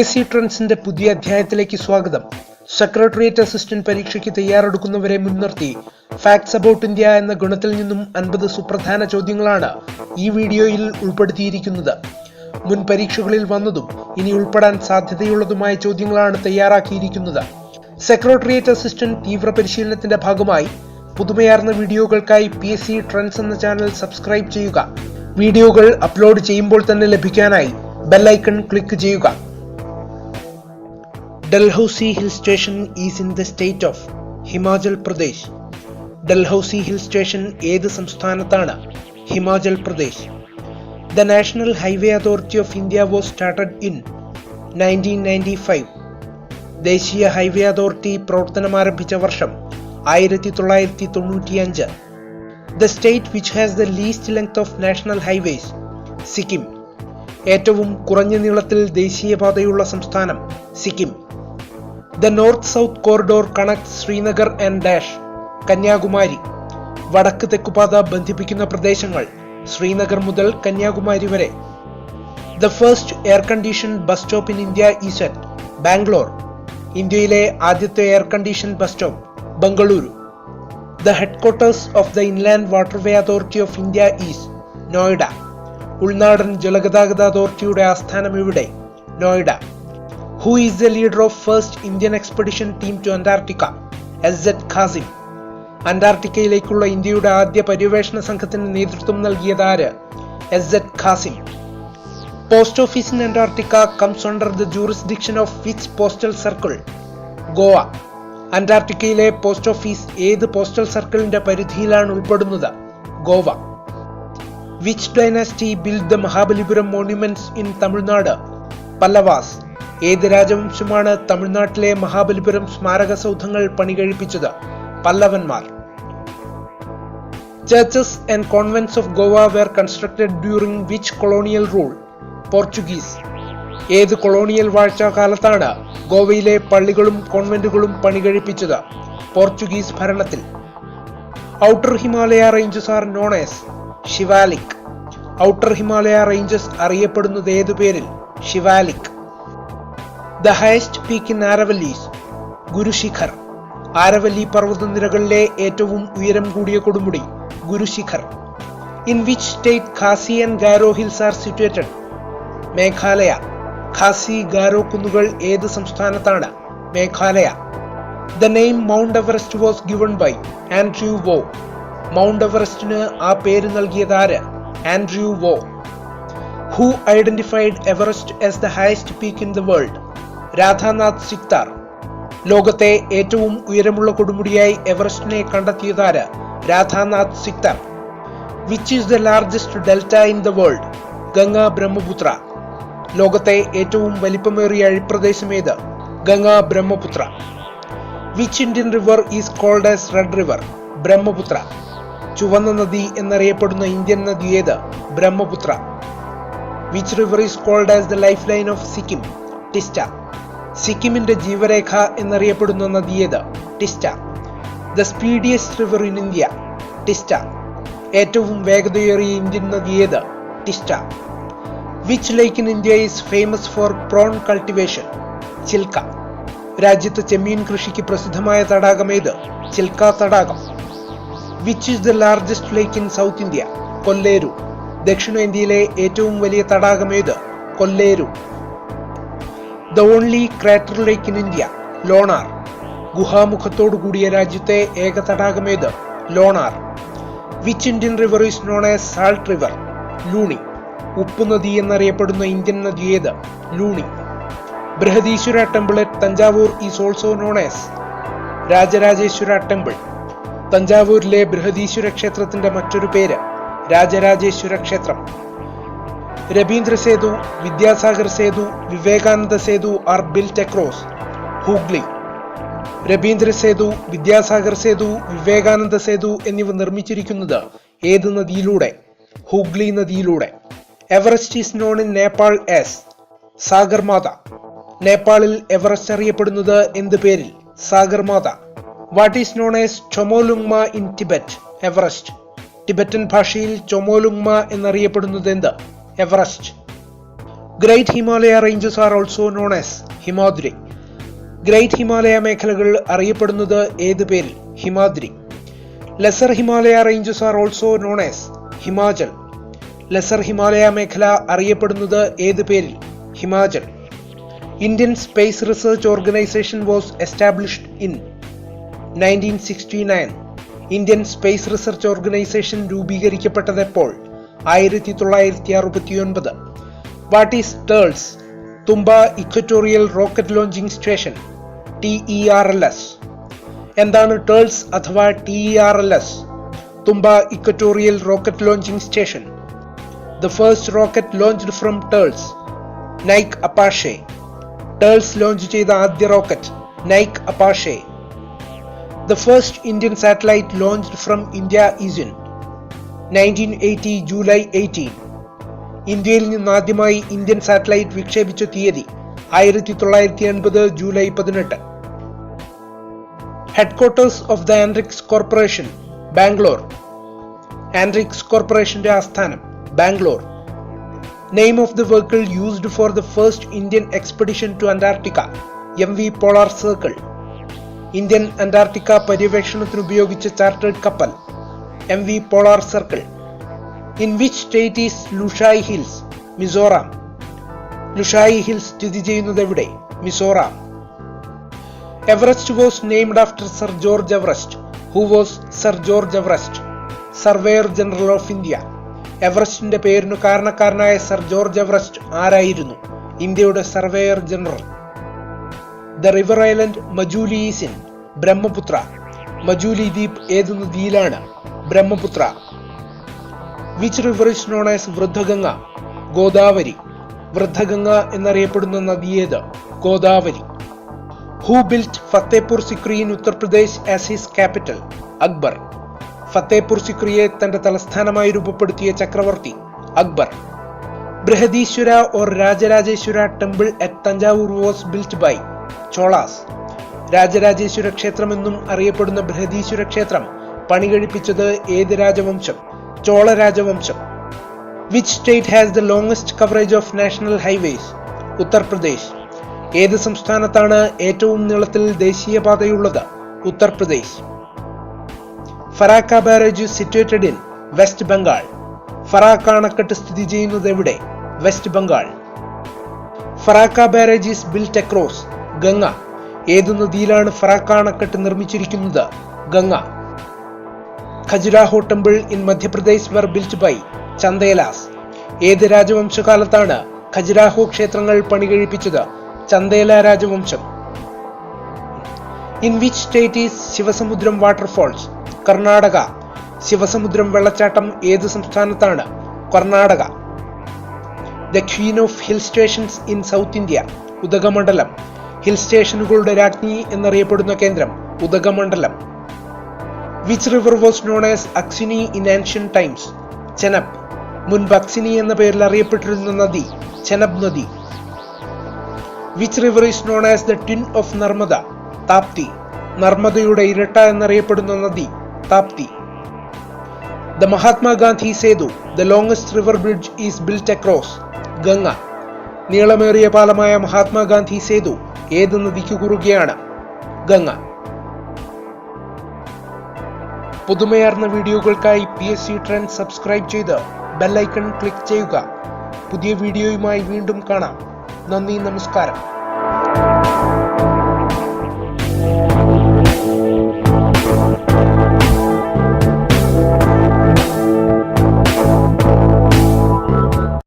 PSC ട്രെൻഡ്സിന്റെ പുതിയ അധ്യായത്തിലേക്ക് സ്വാഗതം. സെക്രട്ടേറിയറ്റ് അസിസ്റ്റന്റ് പരീക്ഷയ്ക്ക് തയ്യാറെടുക്കുന്നവരെ മുൻനിർത്തി ഫാക്ട്സ് അബൌട്ട് ഇന്ത്യ എന്ന ഗുണത്തിൽ നിന്നും 50 സുപ്രധാന ചോദ്യങ്ങളാണ് ഈ വീഡിയോയിൽ ഉൾപ്പെടുത്തിയിരിക്കുന്നത്. മുൻ പരീക്ഷകളിൽ വന്നതും ഇനി ഉൾപ്പെടാൻ സാധ്യതയുള്ളതുമായ ചോദ്യങ്ങളാണ് തയ്യാറാക്കിയിരിക്കുന്നത്. സെക്രട്ടേറിയറ്റ് അസിസ്റ്റന്റ് തീവ്ര പരിശീലനത്തിന്റെ ഭാഗമായി പുതുമയാർന്ന വീഡിയോകൾക്കായി PSC ട്രെൻഡ്സ് എന്ന ചാനൽ സബ്സ്ക്രൈബ് ചെയ്യുക. വീഡിയോകൾ അപ്ലോഡ് ചെയ്യുമ്പോൾ തന്നെ ലഭിക്കാനായി ബെൽ ഐക്കൺ ക്ലിക്ക് ചെയ്യുക. Dalhousie Hill Station is in the state of Himachal Pradesh. Dalhousie Hill Station ഏത് സംസ്ഥാനത്താണ്? Himachal Pradesh. The National Highway Authority of India was started in 1995. ദേശീയ ഹൈവേ അതോറിറ്റി പ്രവർത്തനം ആരംഭിച്ച വർഷം 1995. The state which has the least length of national highways, Sikkim. ഏറ്റവും കുറഞ്ഞ നീളത്തിൽ ദേശീയപാതയുള്ള സംസ്ഥാനം Sikkim. The North-South Corridor connects Srinagar and Dash, Kanyakumari. വടക്ക് തെക്കുപാത ബന്ധിപ്പിക്കുന്ന പ്രദേശങ്ങൾ ശ്രീനഗർ മുതൽ കന്യാകുമാരി വരെ. The first air-conditioned bus stop in India is at Bangalore. ഇന്ത്യയിലെ ആദ്യത്തെ air condition bus stop Bengaluru. The headquarters of the Inland Waterway Authority of India is Noida. ഉൾനാടൻ ജലഗതാഗത അതോറിറ്റിയുടെ ആസ്ഥാനം ഇവിടെ Noida. Who is the leader of first Indian expedition team to Antarctica? S.Z. Qasim. അന്റാർട്ടിക്കയിലേക്കുള്ള ഇന്ത്യയുടെ ആദ്യ പര്യവേഷണ സംഘത്തിന് നേതൃത്വം നൽകിയത് ആര്? S.Z. ഖാസിം. Post office in Antarctica comes under the jurisdiction of which postal circle? Goa. അന്റാർട്ടിക്കയിലെ പോസ്റ്റ് ഓഫീസ് ഏത് പോസ്റ്റൽ സർക്കിളിന്റെ പരിധിയിലാണ് ഉൾപ്പെടുന്നത്? Goa. Which dynasty built the Mahabalipuram monuments in Tamil Nadu? Pallavas. ഏത് രാജവംശമാണ് തമിഴ്നാട്ടിലെ മഹാബലിപുരം സ്മാരക സൗധങ്ങൾ പണികഴിപ്പിച്ചത്? പല്ലവന്മാർ. Churches and convents of Goa were constructed during which colonial rule? Portuguese. ഏത് colonial വാഴ്ചാകാലത്താണ് ഗോവയിലെ പള്ളികളും കോൺവെന്റുകളും പണികഴിപ്പിച്ചത്? പോർച്ചുഗീസ് ഭരണത്തിൽ. Outer Himalaya ranges are known as Shivalik. Outer Himalaya ranges അറിയപ്പെടുന്നത് ഏതു പേരിൽ? Shivalik. The highest peak in Aravalli is ഗുരുശിഖർ. Aravalli പർവ്വതനിരകളിലെ ഏറ്റവും ഉയരം കൂടിയ കൊടുമുടി ഗുരുശിഖർ. In which state Khasi and Garo hills are situated? Meghalaya. Khasi Garo കുന്നുകൾ ഏത് സംസ്ഥാനത്താണ്? Meghalaya. The name Mount Everest was given by Andrew Wo. Mount എവറസ്റ്റിന് ആ പേര് നൽകിയത് ആര്? ആൻഡ്രൂ വോ. Who identified Everest as the highest peak in the world? Radhanath സിക്താർ. ലോകത്തെ ഏറ്റവും ഉയരമുള്ള കൊടുമുടിയായി എവറസ്റ്റിനെ കണ്ടെത്തിയതാര്? Radhanath സിക്താർ. Which is the largest delta in the world? Ganga Brahmaputra. ലോകത്തെ ഏറ്റവും വലിപ്പമേറിയ അഴിപ്രദേശം ഏത്? Ganga Brahmaputra. Which Indian river is called as Red River? Brahmaputra. ചുവന്ന നദി എന്നറിയപ്പെടുന്ന ഇന്ത്യൻ നദി ഏത്? Brahmaputra. Which river is called as the lifeline of Sikkim? Teesta. സിക്കിമിന്റെ ജീവരേഖ എന്നറിയപ്പെടുന്ന നദി ഏത്? Teesta. The speediest river in India? Teesta. ഏറ്റവും വേഗതയേറിയ ഇന്ത്യൻ നദി ഏത്? Teesta. Which lake in India is famous for prawn cultivation? Chilka. രാജ്യത്ത് ചെമ്മീൻ കൃഷിക്ക് പ്രസിദ്ധമായ തടാകം ഏത്? ചിൽക്ക തടാകം. Which is the largest lake in South India? Kolleru. ദക്ഷിണേന്ത്യയിലെ ഏറ്റവും വലിയ തടാകം ഏത്? Kolleru. The only crater lake in India? Lonar. ഗുഹാമുഖത്തോടു കൂടിയ രാജ്യത്തെ ഏക തടാകം ഏത്? Lonar. Which Indian river is known as Salt River? Luni. ഉപ്പുനദി എന്നറിയപ്പെടുന്ന ഇന്ത്യൻ നദി ഏത്? Luni. Brihadeeswara temple at Thanjavur is also known as? Rajarajeswara temple. തഞ്ചാവൂരിലെ ബൃഹദീശ്വര ക്ഷേത്രത്തിന്റെ മറ്റൊരു പേര് രാജരാജേശ്വര ക്ഷേത്രം. Rabindra Setu, Vidyasagar Setu, Vivekananda Setu are built across? Hooghly. Rabindra Setu, Vidyasagar Setu, Vivekananda Setu എന്നിവ നിർമ്മിച്ചിരിക്കുന്നത് ഏത് നദിയിലൂടെ? ഹൂഗ്ലി നദിയിലൂടെ. Everest is known in Nepal as? Sagarmatha. നേപ്പാളിൽ എവറസ്റ്റ് അറിയപ്പെടുന്നത് എന്ത് പേരിൽ? Sagarmatha. What is known as Chomolungma in Tibet? Everest. Tibetan ഭാഷയിൽ ചൊമോലുങ്മ എന്നറിയപ്പെടുന്നത് എന്ത്? Everest. Great Himalaya ranges are also known as Himadri. Great Himalaya മേഖലകൾ അറിയപ്പെടുന്നത് ഏത് പേരിൽ? Himadri. Lesser Himalaya ranges are also known as Himachal. Lesser Himalaya മേഖല അറിയപ്പെടുന്നത് ഏത് പേരിൽ? Himachal. Indian Space Research Organization was established in 1969. Indian Space Research Organization രൂപീകരിക്കപ്പെട്ടത് എപ്പോൾ? 1969. What is TERLS? Tumba Equatorial Rocket Launching Station, TERLS. എന്താണ് TERLS അഥവാ TERLS? Tumba Equatorial Rocket Launching Station. The first rocket launched from TERLS, Nike Apache. TERLS launch ചെയ്ത ആദ്യ rocket Nike Apache. The first Indian satellite launched from India is in 1980 July 18. ഇന്ത്യയിൽ നിന്ന് ആദ്യമായി Indian satellite വിക്ഷേപിച്ച തീയതി 1980 July 18. Headquarters of the Antrix corporation, Bangalore. Antrix കോർപ്പറേഷന്റെ ആസ്ഥാനം Bangalore. Name of the vehicle used for the first Indian expedition to Antarctica, MV polar circle. ഇന്ത്യൻ അന്റാർട്ടിക്ക പര്യവേഷണത്തിന് ഉപയോഗിച്ച ചാർട്ടേഡ് കപ്പൽ MV polar circle. In which state is Lushai Hills? Mizoram. Lushai hills സ്ഥിതി ചെയ്യുന്നത് എവിടെ? Mizoram. Everest was named after Sir George Everest. Who was Sir George Everest? Surveyor general of India. എവറസ്റ്റിന്റെ പേരിനു കാരണക്കാരനായ സർ ജോർജ് എവറസ്റ്റ് ആരായിരുന്നു? ഇന്ത്യയുടെ surveyor general. The river island Majuli is in Brahmaputra. Majuli ദ്വീപ് ഏതു നദിയിലാണ്? Brahmaputra. Which river is known as Vriddhaganga? Godavari. Vriddhaganga എന്നറിയപ്പെടുന്ന നദി ഏത്? Godavari. Who built Fatehpur Sikri in Uttar Pradesh as his capital? Akbar. Fatehpur സിക്രിയെ തന്റെ തലസ്ഥാനമായി രൂപപ്പെടുത്തിയ ചക്രവർത്തി Akbar. Brihadeeswara or Rajarajeswara temple at Thanjavur was built by Cholas. Rajarajeshwara ക്ഷേത്രമെന്നും അറിയപ്പെടുന്ന ബൃഹദീശ്വര ക്ഷേത്രം പണികഴിപ്പിച്ചത് ഏത് രാജവംശം? ചോള രാജവംശം. Which state has the longest coverage of national highways? Uttar Pradesh. ഏത് സംസ്ഥാനത്താണ് ഏറ്റവും നീളത്തിൽ ദേശീയപാതയുള്ളത്? Uttar Pradesh. Farakka barrage is situated in West Bengal. ഫറാക്ക അണക്കെട്ട് സ്ഥിതി ചെയ്യുന്നത് എവിടെ? West Bengal. Farakka barrage is built across Ganga. ഏതു നദിയിലാണ് ഫറാക്ക അണക്കെട്ട് നിർമ്മിച്ചിരിക്കുന്നത്? Ganga. Khajuraho temple in Madhya Pradesh were built by Chandelas. ഏത് രാജവംശകാലത്താണ് ഖജുരാഹോ ക്ഷേത്രങ്ങൾ പണികഴിപ്പിച്ചത്? ചന്ദേല രാജവംശം. In which state is Sivasamudram waterfalls? Karnataka. Shivasamudram വെള്ളച്ചാട്ടം ഏത് സംസ്ഥാനത്താണ്? Karnataka. The queen of hill stations in south India? Udhagamandalam. Hill സ്റ്റേഷനുകളുടെ രാജ്ഞി എന്നറിയപ്പെടുന്ന കേന്ദ്രം Udhagamandalam. Which river was known as Asikni in ancient times? Chenab. മുൻപ് അക്സിനി എന്ന പേരിൽ അറിയപ്പെട്ടിരുന്ന നദി ചെനബ് നദി. Which river is known as the twin of Narmada? Tapti. നർമ്മദയുടെ ഇരട്ട എന്നറിയപ്പെടുന്ന നദി Tapti. The Mahatma Gandhi Setu, the longest river bridge is built across Ganga. നീളമേറിയ പാലമായ മഹാത്മാഗാന്ധി സേതു ഏത് നദിക്ക് കുറുകെയാണ്? ഗംഗ. പുതുമയാർന്ന വീഡിയോകൾക്കായി PSC ട്രെൻഡ് സബ്സ്ക്രൈബ് ചെയ്ത് ബെല്ലൈക്കൺ ക്ലിക്ക് ചെയ്യുക. പുതിയ വീഡിയോയുമായി വീണ്ടും കാണാം. നന്ദി, നമസ്കാരം.